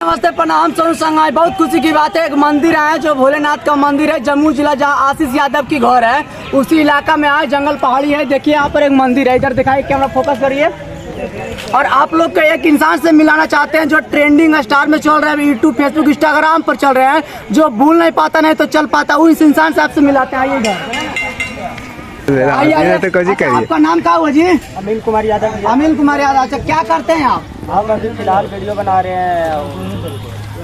नमस्ते प्रणाम सोनू संगाई। बहुत खुशी की बात है, एक मंदिर है जो भोलेनाथ का मंदिर है, जम्मू जिला, जहाँ आशीष यादव की घर है, उसी इलाका में आए। जंगल पहाड़ी है, देखिए यहाँ पर एक मंदिर है। इधर दिखाइए, कैमरा फोकस करिए। और आप लोग को एक इंसान से मिलाना चाहते हैं जो ट्रेंडिंग स्टार में चल रहे हैं, यूट्यूब, फेसबुक, इंस्टाग्राम पर चल रहे हैं, जो भूल नहीं पाता नहीं तो चल पाता, उस इंसान से आपसे मिलाते हैं। आइए इधर। आपका नाम क्या हुआ जी? अमिल कुमार यादव। अमिल कुमार यादव। अच्छा, क्या करते हैं आप? हम अभी फिलहाल वीडियो बना रहे हैं,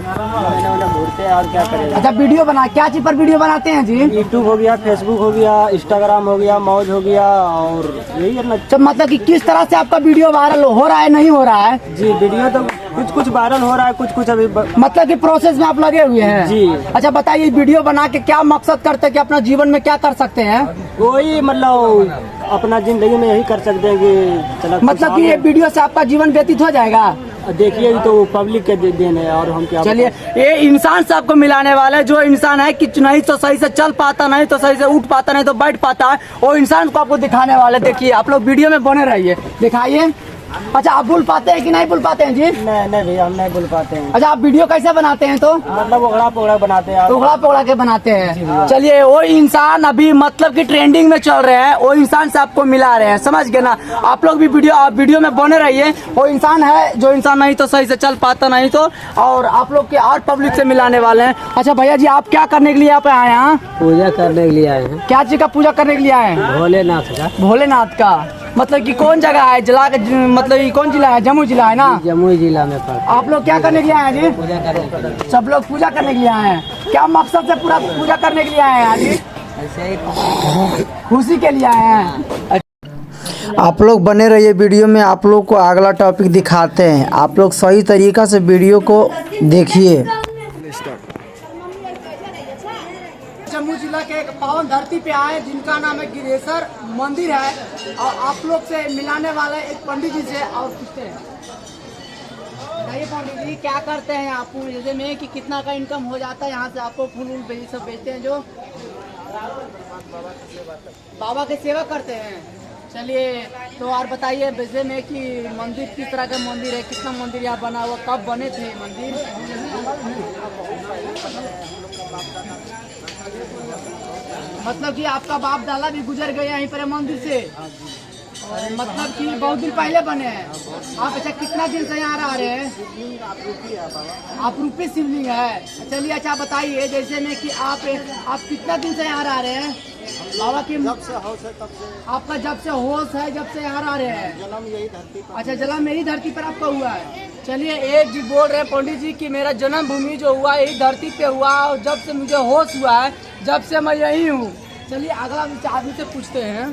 घूरते हैं और क्या करेंगे। अच्छा, वीडियो बना, क्या चीज पर वीडियो बनाते हैं जी? यूट्यूब हो गया, फेसबुक हो गया, इंस्टाग्राम हो गया, मौज हो गया, और यही है ना। तो मतलब कि किस तरह से आपका वीडियो वायरल हो रहा है, नहीं हो रहा है? जी, वीडियो तो कुछ वायरल हो रहा है, कुछ अभी मतलब कि प्रोसेस में आप लगे हुए हैं जी। अच्छा बताइए, वीडियो बना के क्या मकसद करते हैं कि अपना जीवन में क्या कर सकते हैं? वही मतलब अपना जिंदगी में यही कर सकते हैं कि मतलब कि ये वीडियो से आपका जीवन व्यतीत हो जाएगा। देखिए, तो पब्लिक के देन है और हम क्या। चलिए, ये इंसान से आपको मिलाने वाला है, जो इंसान है कि नहीं तो सही से चल पाता, नहीं तो सही से उठ पाता, नहीं तो बैठ पाता है, वो इंसान को आपको दिखाने वाले। देखिए, आप लोग वीडियो में बने रहिए, दिखाइए। अच्छा, आप बोल पाते हैं कि नहीं बोल पाते हैं जी? नहीं भैया, हम नहीं बोल पाते हैं। अच्छा, आप वीडियो कैसे बनाते हैं? तो मतलब उगड़ा पोगड़ा बनाते हैं, उगड़ा पोगड़ा के बनाते हैं। चलिए, वो इंसान अभी मतलब कि ट्रेंडिंग में चल रहे हैं, वो इंसान से आपको मिला रहे हैं, समझ गए ना? आप लोग भी वीडियो में बने रहिए। वो इंसान है जो इंसान नहीं तो सही से चल पाता, नहीं तो, और आप लोग के और पब्लिक से मिलाने वाले हैं। अच्छा भैया जी, आप क्या करने के लिए यहाँ पे आए हैं? पूजा करने के लिए आए हैं। क्या चीज का पूजा करने के लिए आए हैं? भोलेनाथ का। भोलेनाथ का मतलब कि कौन जगह है? जिला का मतलब ये कौन जिला है? जम्मू जिला है ना? जमुई जिला में पड़ता। आप लोग क्या करने के लिए आए हैं जी? पूजा करने के लिए। सब लोग पूजा करने के लिए आए हैं। क्या मकसद से पूरा पूजा करने के लिए आए हैं जी? ऐसे ही खुशी के लिए आए हैं। आप लोग बने रहिए वीडियो में, आप लोग को अगला टॉपिक दिखाते हैं। आप लोग सही तरीका से वीडियो को देखिए। जम्मू जिला के एक पावन धरती पे आए जिनका नाम है गिरेश्वर मंदिर है, और आप लोग से मिलाने वाले एक पंडित जी से और पूछते हैं। बताइए पंडित जी, क्या करते हैं आप जैसे में कि कितना का इनकम हो जाता है यहाँ से? आपको फूल सब बेचते हैं जो बाबा की सेवा करते हैं। चलिए, तो और बताइए वैसे में कि मंदिर किस तरह का मंदिर है, कितना मंदिर यहाँ बना हुआ, कब बने थे मंदिर? मतलब कि आपका बाप दादा भी गुजर गए यहीं पर मंदिर से, और मतलब कि बहुत दिन पहले बने हैं आप। अच्छा, कितना दिन से यहाँ रह रहे हैं? आप रूपी शिवलिंग है। चलिए, अच्छा बताइए जैसे में कि आप कितना दिन से यहाँ रह रहे हैं? बाबा की जब से होश है तब से। आपका जब से होश है, जब से यहाँ रह रहे हैं? जन्म यही धरती पर। अच्छा, जन्म मेरी धरती पर आपका हुआ है। चलिए, एक जी बोल रहे हैं पंडित जी कि मेरा जन्म भूमि जो हुआ यही धरती पे हुआ, और जब से मुझे होश हुआ है जब से मैं यही हूँ। चलिए, अगला आदमी से पूछते हैं।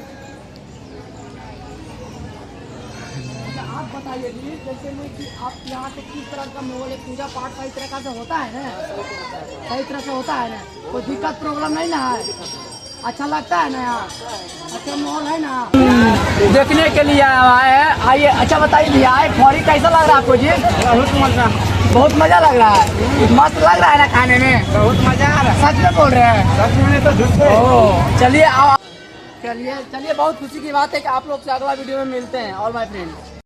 आप बताइए जी, जैसे में कि आप यहाँ से किस तरह का माहौल है? पूजा पाठ सही तरह से होता है ना? सही तरह से होता है ना? कोई दिक्कत प्रॉब्लम नहीं ना है? अच्छा लगता है ना यहाँ? अच्छा माहौल है ना? देखने के लिए आए हैं, आइए। अच्छा बताइए भैया, खौरी कैसा लग रहा है आपको जी? बहुत मजा लग रहा है। मस्त लग रहा है ना खाने में? बहुत मजा आ रहा है। सच में बोल रहे हैं? सच में तो झूठ। चलिए, बहुत खुशी की बात है कि आप लोग से अगला वीडियो में मिलते हैं। और माय फ्रेंड।